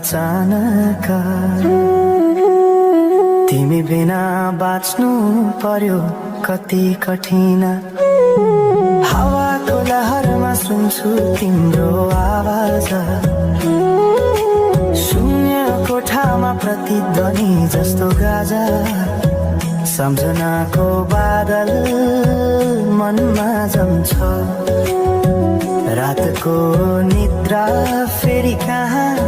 अचानक तिमी बिना बाँच्नु पर्यो कति कठिन हावाको लहरमा सुन्छु तिम्रो आवाज शून्य कोठामा प्रतिध्वनि जस्तो गाजा सम्झनाको बादल मनमा जम्छ रातको निद्रा फेरि कहाँ